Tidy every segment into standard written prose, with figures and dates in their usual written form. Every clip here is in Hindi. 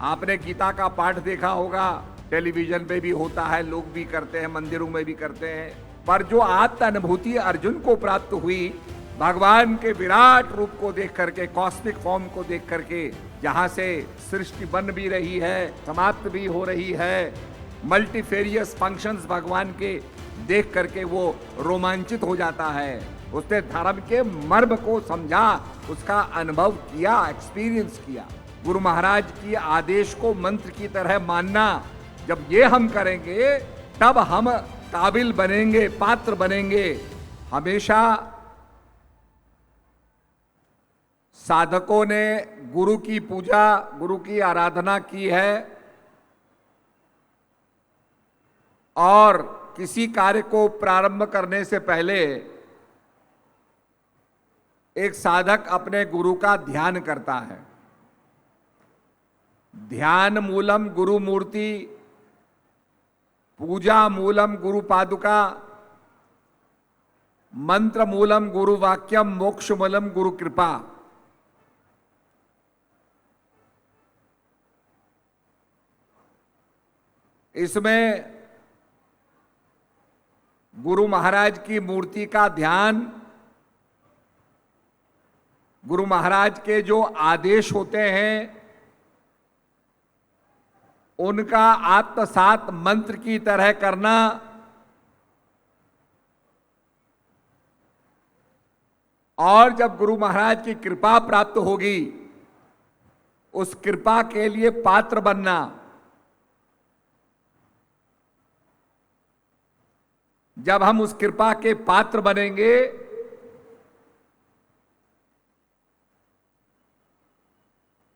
आपने गीता का पाठ देखा होगा, टेलीविजन पे भी होता है, लोग भी करते हैं, मंदिरों में भी करते हैं। पर जो आत्म अनुभूति अर्जुन को प्राप्त हुई भगवान के विराट रूप को देख करके, कॉस्मिक फॉर्म को देख करके, जहां से सृष्टि बन भी रही है, समाप्त भी हो रही है, मल्टीफेरियस फंक्शंस भगवान के देख करके वो रोमांचित हो जाता है। उसने धर्म के मर्म को समझा, उसका अनुभव किया, एक्सपीरियंस किया। गुरु महाराज की आदेश को मंत्र की तरह मानना, जब ये हम करेंगे तब हम काबिल बनेंगे, पात्र बनेंगे। हमेशा साधकों ने गुरु की पूजा, गुरु की आराधना की है, और किसी कार्य को प्रारंभ करने से पहले एक साधक अपने गुरु का ध्यान करता है। ध्यान मूलम गुरु मूर्ति, पूजा मूलम गुरु पादुका, मंत्र मूलम गुरु वाक्यम, मोक्ष मूलम गुरु कृपा। इसमें गुरु महाराज की मूर्ति का ध्यान, गुरु महाराज के जो आदेश होते हैं उनका आत्मसात मंत्र की तरह करना, और जब गुरु महाराज की कृपा प्राप्त होगी उस कृपा के लिए पात्र बनना। जब हम उस कृपा के पात्र बनेंगे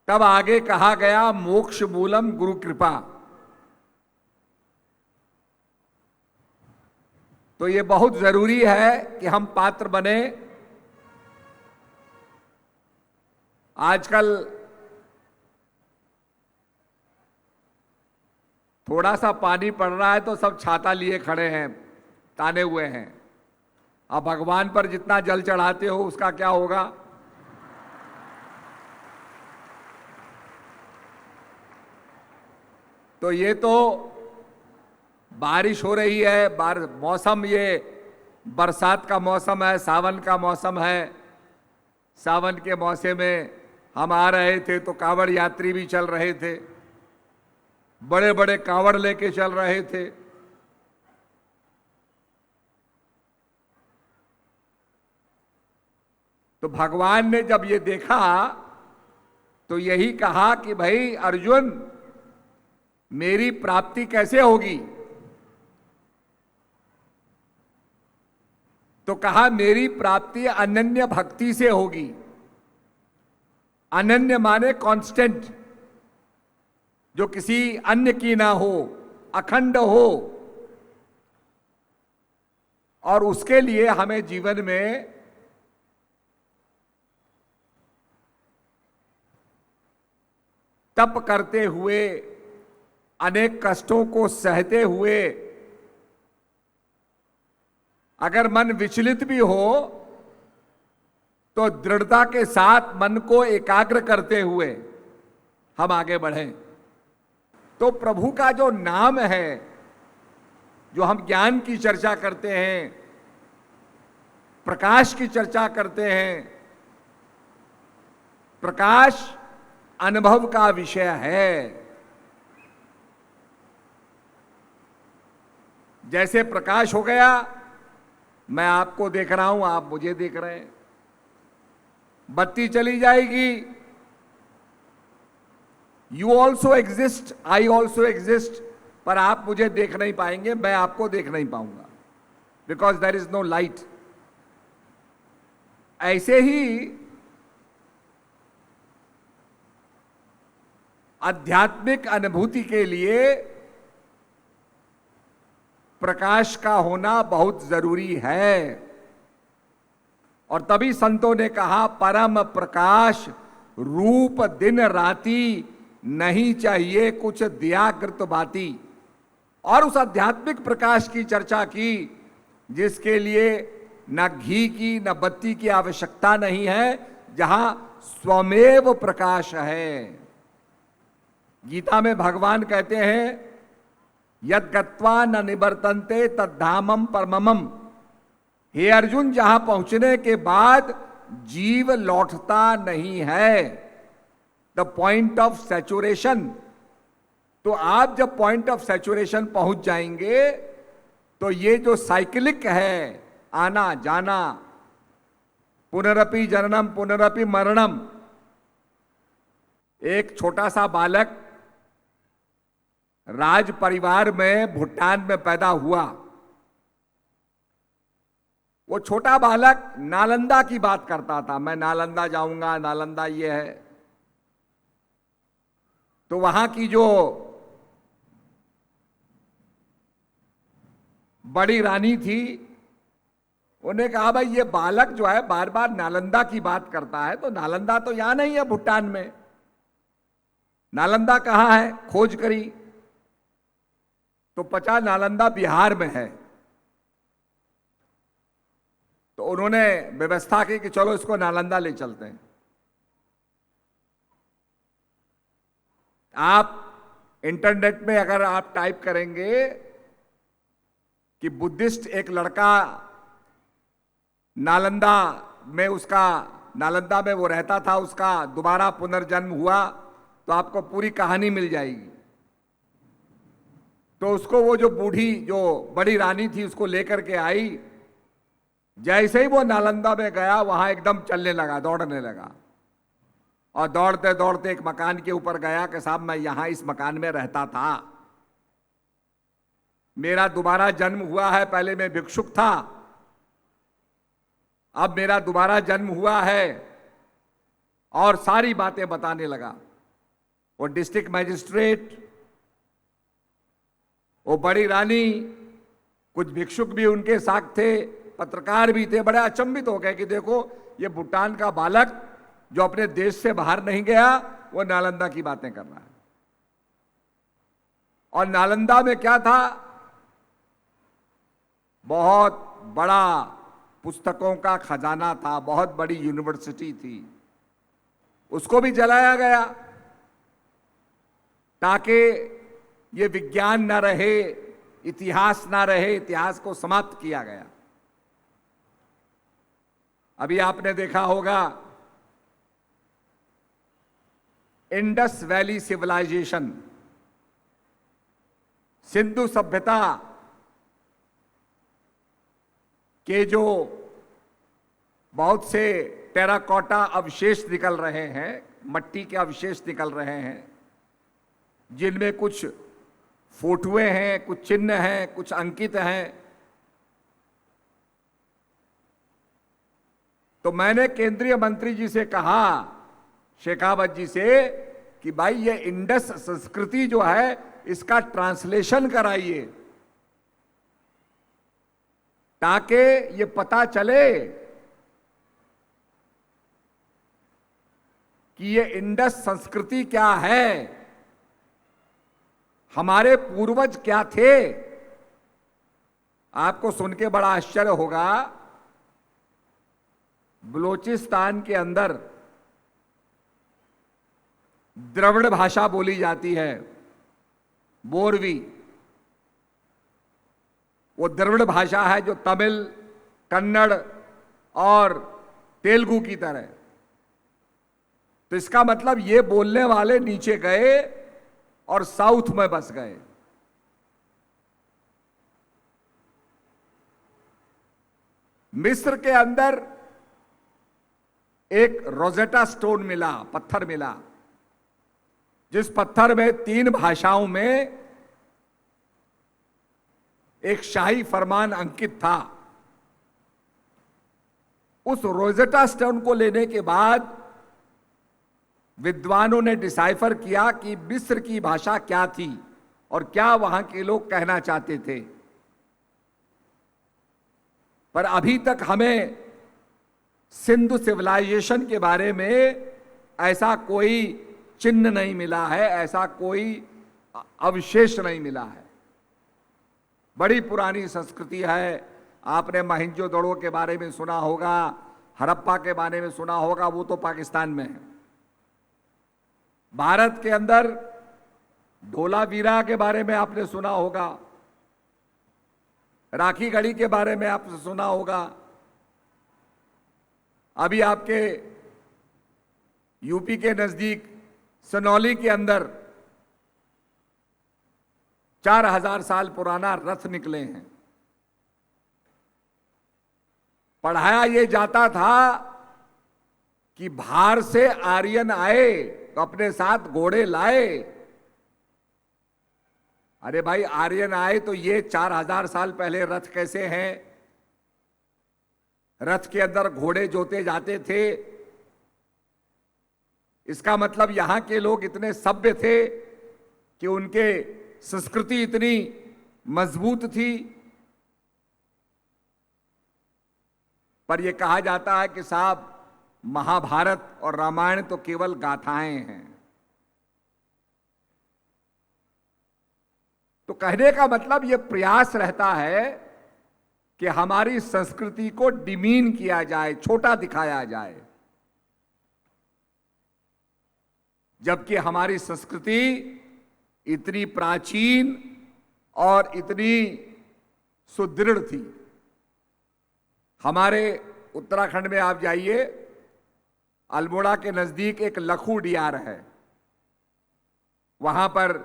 तब आगे कहा गया मोक्ष मूलम गुरु कृपा। तो ये बहुत जरूरी है कि हम पात्र बने। आजकल थोड़ा सा पानी पड़ रहा है तो सब छाता लिए खड़े हैं, ताने हुए हैं। अब भगवान पर जितना जल चढ़ाते हो उसका क्या होगा? तो ये तो बारिश हो रही है, मौसम ये बरसात का मौसम है, सावन का मौसम है। सावन के मौसम में हम आ रहे थे तो कांवड़ यात्री भी चल रहे थे, बड़े बड़े कांवड़ लेके चल रहे थे। तो भगवान ने जब ये देखा तो यही कहा कि भाई अर्जुन, मेरी प्राप्ति कैसे होगी? तो कहा मेरी प्राप्ति अनन्य भक्ति से होगी। अनन्य माने कांस्टेंट, जो किसी अन्य की ना हो, अखंड हो। और उसके लिए हमें जीवन में तप करते हुए, अनेक कष्टों को सहते हुए, अगर मन विचलित भी हो तो दृढ़ता के साथ मन को एकाग्र करते हुए हम आगे बढ़ें। तो प्रभु का जो नाम है, जो हम ज्ञान की चर्चा करते हैं, प्रकाश की चर्चा करते हैं, प्रकाश अनुभव का विषय है। जैसे प्रकाश हो गया, मैं आपको देख रहा हूं, आप मुझे देख रहे हैं। बत्ती चली जाएगी, you also exist, I also exist, पर आप मुझे देख नहीं पाएंगे, मैं आपको देख नहीं पाऊंगा, because there is no light. ऐसे ही आध्यात्मिक अनुभूति के लिए प्रकाश का होना बहुत जरूरी है। और तभी संतों ने कहा, परम प्रकाश रूप दिन राती, नहीं चाहिए कुछ दिया कृत बाती। और उस आध्यात्मिक प्रकाश की चर्चा की जिसके लिए न घी की न बत्ती की आवश्यकता नहीं है, जहां स्वमेव प्रकाश है। गीता में भगवान कहते हैं यद गत्वा न निवर्तन्ते तद्धामम परममम। हे अर्जुन, जहां पहुंचने के बाद जीव लौटता नहीं है, द पॉइंट ऑफ सैचुरेशन। तो आप जब पॉइंट ऑफ सैचुरेशन पहुंच जाएंगे तो ये जो साइक्लिक है, आना जाना, पुनरपि जननम पुनरपि मरणम। एक छोटा सा बालक राज परिवार में भूटान में पैदा हुआ। वो छोटा बालक नालंदा की बात करता था, मैं नालंदा जाऊंगा, नालंदा ये है। तो वहां की जो बड़ी रानी थी, उन्हें कहा भाई ये बालक जो है बार बार नालंदा की बात करता है, तो नालंदा तो यहां नहीं है भूटान में, नालंदा कहां है? खोज करी तो पता नालंदा बिहार में है। तो उन्होंने व्यवस्था की कि चलो इसको नालंदा ले चलते हैं। आप इंटरनेट में अगर आप टाइप करेंगे कि बुद्धिस्ट एक लड़का नालंदा में वो रहता था, उसका दोबारा पुनर्जन्म हुआ, तो आपको पूरी कहानी मिल जाएगी। तो उसको वो जो बूढ़ी जो बड़ी रानी थी उसको लेकर के आई। जैसे ही वो नालंदा में गया वहां एकदम चलने लगा, दौड़ने लगा, और दौड़ते दौड़ते एक मकान के ऊपर गया कि साहब मैं यहां इस मकान में रहता था, मेरा दोबारा जन्म हुआ है, पहले मैं भिक्षुक था, अब मेरा दोबारा जन्म हुआ है, और सारी बातें बताने लगा। वो डिस्ट्रिक्ट मजिस्ट्रेट, वो बड़ी रानी, कुछ भिक्षुक भी उनके साथ थे, पत्रकार भी थे, बड़े अचंभित हो गए कि देखो ये भूटान का बालक जो अपने देश से बाहर नहीं गया, वो नालंदा की बातें कर रहा है। और नालंदा में क्या था? बहुत बड़ा पुस्तकों का खजाना था, बहुत बड़ी यूनिवर्सिटी थी, उसको भी जलाया गया ताकि ये विज्ञान ना रहे, इतिहास ना रहे, इतिहास को समाप्त किया गया। अभी आपने देखा होगा इंडस वैली सिविलाइजेशन, सिंधु सभ्यता के जो बहुत से टेराकोटा अवशेष निकल रहे हैं, मट्टी के अवशेष निकल रहे हैं, जिनमें कुछ फोटुए हैं, कुछ चिन्ह हैं, कुछ अंकित हैं। तो मैंने केंद्रीय मंत्री जी से कहा, शेखावत जी से, कि भाई ये इंडस संस्कृति जो है इसका ट्रांसलेशन कराइए ताकि ये पता चले कि ये इंडस संस्कृति क्या है, हमारे पूर्वज क्या थे। आपको सुन के बड़ा आश्चर्य होगा, बलूचिस्तान के अंदर द्रविड़ भाषा बोली जाती है, बोरवी। वो द्रविड़ भाषा है जो तमिल, कन्नड़ और तेलुगु की तरह। तो इसका मतलब ये बोलने वाले नीचे गए और साउथ में बस गए। मिस्र के अंदर एक रोजेटा स्टोन मिला, पत्थर मिला, जिस पत्थर में 3 भाषाओं में एक शाही फरमान अंकित था। उस रोजेटा स्टोन को लेने के बाद विद्वानों ने डिसाइफर किया कि मिस्र की भाषा क्या थी और क्या वहां के लोग कहना चाहते थे। पर अभी तक हमें सिंधु सिविलाइजेशन के बारे में ऐसा कोई चिन्ह नहीं मिला है, ऐसा कोई अवशेष नहीं मिला है। बड़ी पुरानी संस्कृति है। आपने मोहनजोदड़ो के बारे में सुना होगा, हड़प्पा के बारे में सुना होगा, वो तो पाकिस्तान में है। भारत के अंदर धोलावीरा के बारे में आपने सुना होगा, राखी गढ़ी के बारे में आपने सुना होगा। अभी आपके यूपी के नजदीक सनौली के अंदर 4000 साल पुराना रथ निकले हैं। पढ़ाया ये जाता था कि बाहर से आर्यन आए तो अपने साथ घोड़े लाए। अरे भाई, आर्यन आए तो ये 4000 साल पहले रथ कैसे हैं? रथ के अंदर घोड़े जोते जाते थे। इसका मतलब यहां के लोग इतने सभ्य थे कि उनके संस्कृति इतनी मजबूत थी। पर यह कहा जाता है कि साहब, महाभारत और रामायण तो केवल गाथाएं हैं। तो कहने का मतलब यह प्रयास रहता है कि हमारी संस्कृति को डिमीन किया जाए, छोटा दिखाया जाए, जबकि हमारी संस्कृति इतनी प्राचीन और इतनी सुदृढ़ थी। हमारे उत्तराखंड में आप जाइए, अल्मोड़ा के नजदीक एक लखू डियार है। वहां पर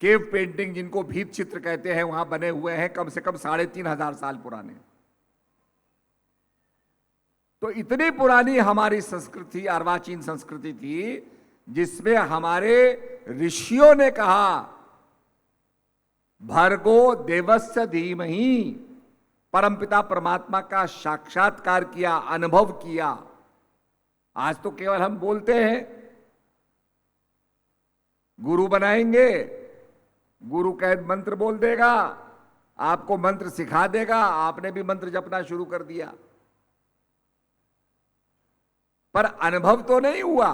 केव पेंटिंग, जिनको भीत चित्र कहते हैं, वहां बने हुए हैं, कम से कम 3500 साल पुराने। तो इतनी पुरानी हमारी संस्कृति, अर्वाचीन संस्कृति थी, जिसमें हमारे ऋषियों ने कहा भर्गो देवस्य धीमहि, परमपिता परमात्मा का साक्षात्कार किया, अनुभव किया। आज तो केवल हम बोलते हैं। गुरु बनाएंगे, गुरु कैद मंत्र बोल देगा, आपको मंत्र सिखा देगा, आपने भी मंत्र जपना शुरू कर दिया, पर अनुभव तो नहीं हुआ।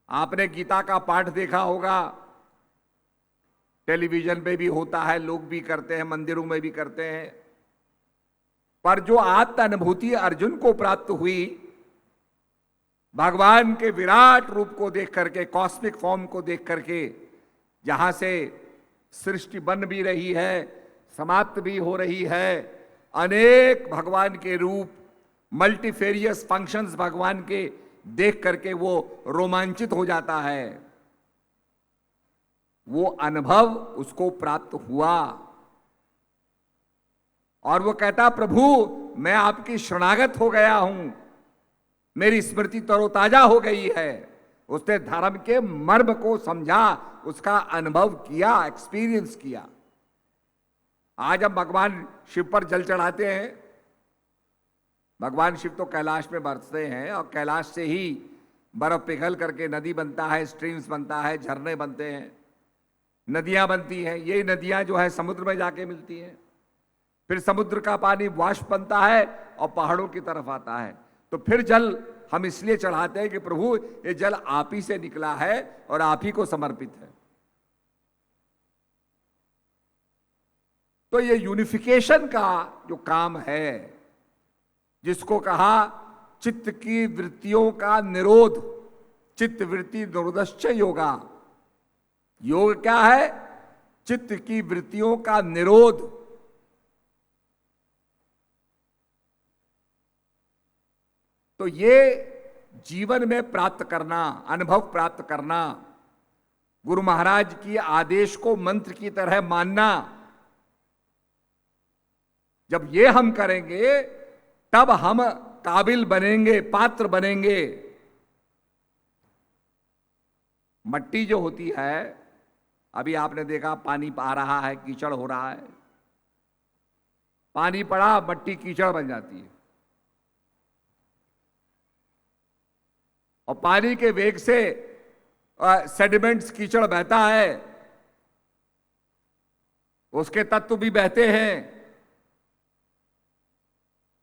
आपने गीता का पाठ देखा होगा, टेलीविजन पे भी होता है, लोग भी करते हैं, मंदिरों में भी करते हैं। पर जो आत्म अनुभूति अर्जुन को प्राप्त हुई, भगवान के विराट रूप को देख करके, कॉस्मिक फॉर्म को देख करके, जहां से सृष्टि बन भी रही है, समाप्त भी हो रही है, अनेक भगवान के रूप, मल्टीफेरियस फंक्शंस भगवान के देख करके वो रोमांचित हो जाता है। वो अनुभव उसको प्राप्त हुआ और वो कहता, प्रभु मैं आपकी शरणागत हो गया हूं, मेरी स्मृति तरोताजा हो गई है। उसने धर्म के मर्म को समझा, उसका अनुभव किया, एक्सपीरियंस किया। आज हम भगवान शिव पर जल चढ़ाते हैं। भगवान शिव तो कैलाश में बरसते हैं और कैलाश से ही बर्फ पिघल करके नदी बनता है, स्ट्रीम्स बनता है, झरने बनते हैं, नदियां बनती हैं। यही नदियां जो है समुद्र में जाके मिलती हैं, फिर समुद्र का पानी वाष्प बनता है और पहाड़ों की तरफ आता है। तो फिर जल हम इसलिए चढ़ाते हैं कि प्रभु ये जल आप ही से निकला है और आप ही को समर्पित है। तो ये यूनिफिकेशन का जो काम है, जिसको कहा चित्त की वृत्तियों का निरोध, चित्त वृत्ति निरोधश्च योगा। योग क्या है? चित्त की वृत्तियों का निरोध। तो ये जीवन में प्राप्त करना, अनुभव प्राप्त करना, गुरु महाराज की आदेश को मंत्र की तरह मानना, जब ये हम करेंगे तब हम काबिल बनेंगे, पात्र बनेंगे। मट्टी जो होती है, अभी आपने देखा पानी आ रहा है, कीचड़ हो रहा है, पानी पड़ा मट्टी कीचड़ बन जाती है और पानी के वेग से सेडिमेंट्स, कीचड़ बहता है, उसके तत्व भी बहते हैं।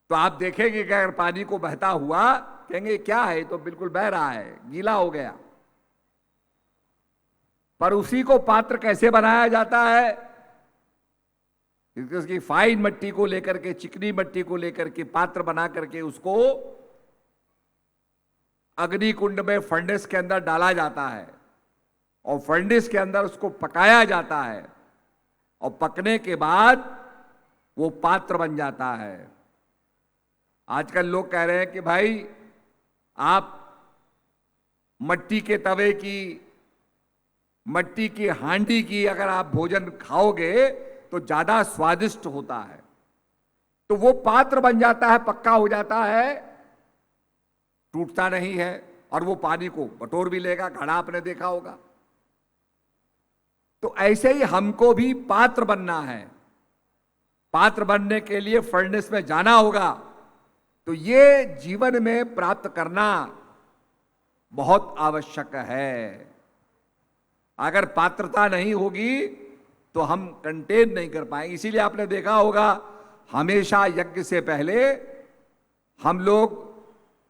तो आप देखेंगे कि अगर पानी को बहता हुआ, कहेंगे क्या है, तो बिल्कुल बह रहा है, गीला हो गया। पर उसी को पात्र कैसे बनाया जाता है? उसकी फाइन मट्टी को लेकर के, चिकनी मट्टी को लेकर के पात्र बना करके उसको अग्नि कुंड में, फर्नेस के अंदर डाला जाता है। और फर्नेस के अंदर उसको पकाया जाता है और पकने के बाद वो पात्र बन जाता है। आजकल लोग कह रहे हैं कि भाई आप मट्टी के तवे की, मट्टी की हांडी की अगर आप भोजन खाओगे तो ज्यादा स्वादिष्ट होता है। तो वो पात्र बन जाता है, पक्का हो जाता है, टूटता नहीं है और वो पानी को बटोर भी लेगा। घड़ा आपने देखा होगा। तो ऐसे ही हमको भी पात्र बनना है। पात्र बनने के लिए फर्नेस में जाना होगा। तो ये जीवन में प्राप्त करना बहुत आवश्यक है। अगर पात्रता नहीं होगी तो हम कंटेन नहीं कर पाएंगे। इसीलिए आपने देखा होगा हमेशा यज्ञ से पहले हम लोग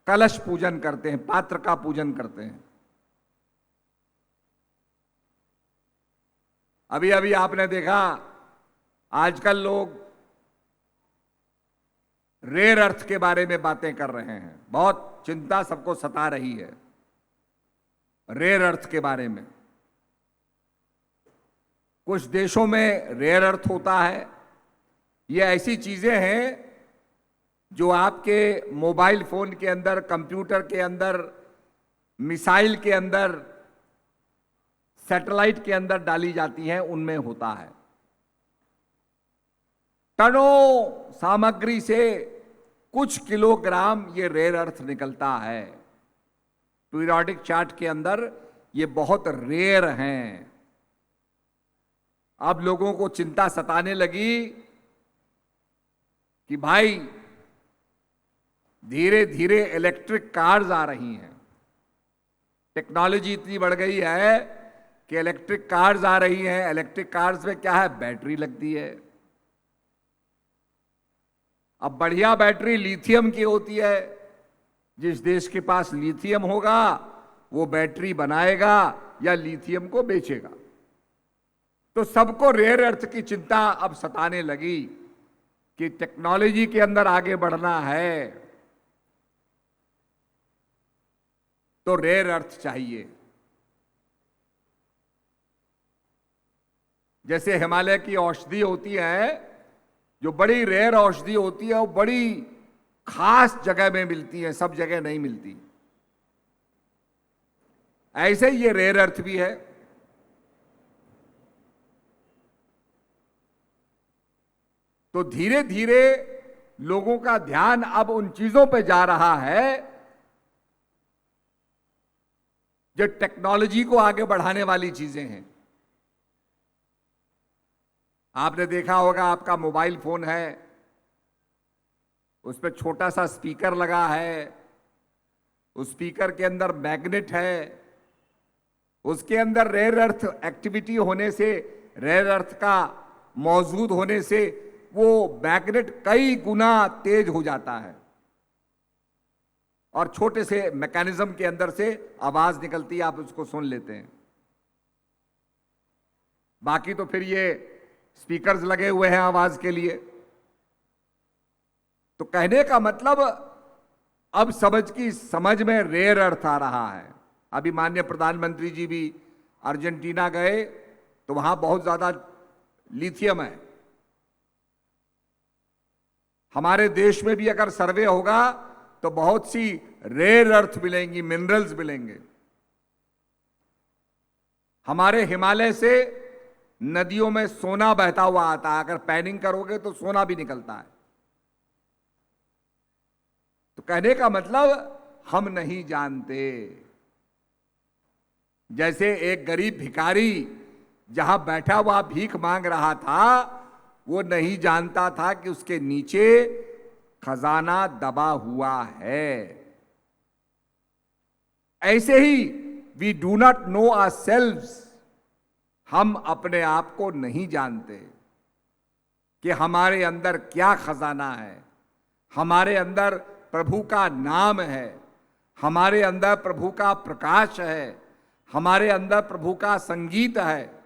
कलश पूजन करते हैं, पात्र का पूजन करते हैं। अभी अभी आपने देखा आजकल लोग रेयर अर्थ के बारे में बातें कर रहे हैं। बहुत चिंता सबको सता रही है रेयर अर्थ के बारे में। कुछ देशों में रेयर अर्थ होता है। ये ऐसी चीजें हैं जो आपके मोबाइल फोन के अंदर, कंप्यूटर के अंदर, मिसाइल के अंदर, सैटेलाइट के अंदर डाली जाती हैं, उनमें होता है। टनों सामग्री से कुछ किलोग्राम ये रेयर अर्थ निकलता है। पीरियोडिक चार्ट के अंदर ये बहुत रेयर हैं। अब लोगों को चिंता सताने लगी कि भाई धीरे धीरे इलेक्ट्रिक कार्स आ रही हैं। टेक्नोलॉजी इतनी बढ़ गई है कि इलेक्ट्रिक कार्स आ रही हैं। इलेक्ट्रिक कार्स में क्या है, बैटरी लगती है। अब बढ़िया बैटरी लिथियम की होती है। जिस देश के पास लिथियम होगा वो बैटरी बनाएगा या लिथियम को बेचेगा। तो सबको रेयर अर्थ की चिंता अब सताने लगी कि टेक्नोलॉजी के अंदर आगे बढ़ना है तो रेयर अर्थ चाहिए। जैसे हिमालय की औषधि होती है, जो बड़ी रेयर औषधि होती है, वो बड़ी खास जगह में मिलती है, सब जगह नहीं मिलती। ऐसे ही ये रेयर अर्थ भी है। तो धीरे धीरे लोगों का ध्यान अब उन चीजों पे जा रहा है जो टेक्नोलॉजी को आगे बढ़ाने वाली चीजें हैं। आपने देखा होगा आपका मोबाइल फोन है, उस पर छोटा सा स्पीकर लगा है, उस स्पीकर के अंदर मैग्नेट है, उसके अंदर रेयर अर्थ एक्टिविटी होने से, रेयर अर्थ का मौजूद होने से वो मैग्नेट कई गुना तेज हो जाता है और छोटे से मैकेनिज्म के अंदर से आवाज निकलती है, आप उसको सुन लेते हैं। बाकी तो फिर ये स्पीकर्स लगे हुए हैं आवाज के लिए। तो कहने का मतलब अब समझ में रेयर अर्थ आ रहा है। अभी माननीय प्रधानमंत्री जी भी अर्जेंटीना गए तो वहां बहुत ज्यादा लिथियम है। हमारे देश में भी अगर सर्वे होगा तो बहुत सी रेयर अर्थ मिलेंगी, मिनरल्स मिलेंगे। हमारे हिमालय से नदियों में सोना बहता हुआ आता है। अगर पैनिंग करोगे तो सोना भी निकलता है। तो कहने का मतलब हम नहीं जानते। जैसे एक गरीब भिखारी जहां बैठा हुआ भीख मांग रहा था, वो नहीं जानता था कि उसके नीचे खजाना दबा हुआ है। ऐसे ही we do not know ourselves, हम अपने आप को नहीं जानते कि हमारे अंदर क्या खजाना है। हमारे अंदर प्रभु का नाम है, हमारे अंदर प्रभु का प्रकाश है, हमारे अंदर प्रभु का संगीत है।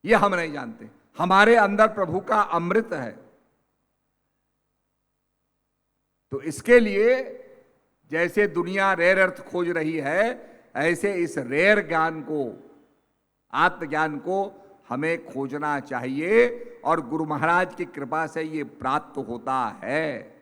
यह हम नहीं जानते। हमारे अंदर प्रभु का अमृत है। तो इसके लिए जैसे दुनिया रेयर अर्थ खोज रही है, ऐसे इस रेयर ज्ञान को, आत्मज्ञान को हमें खोजना चाहिए और गुरु महाराज की कृपा से ये प्राप्त होता है।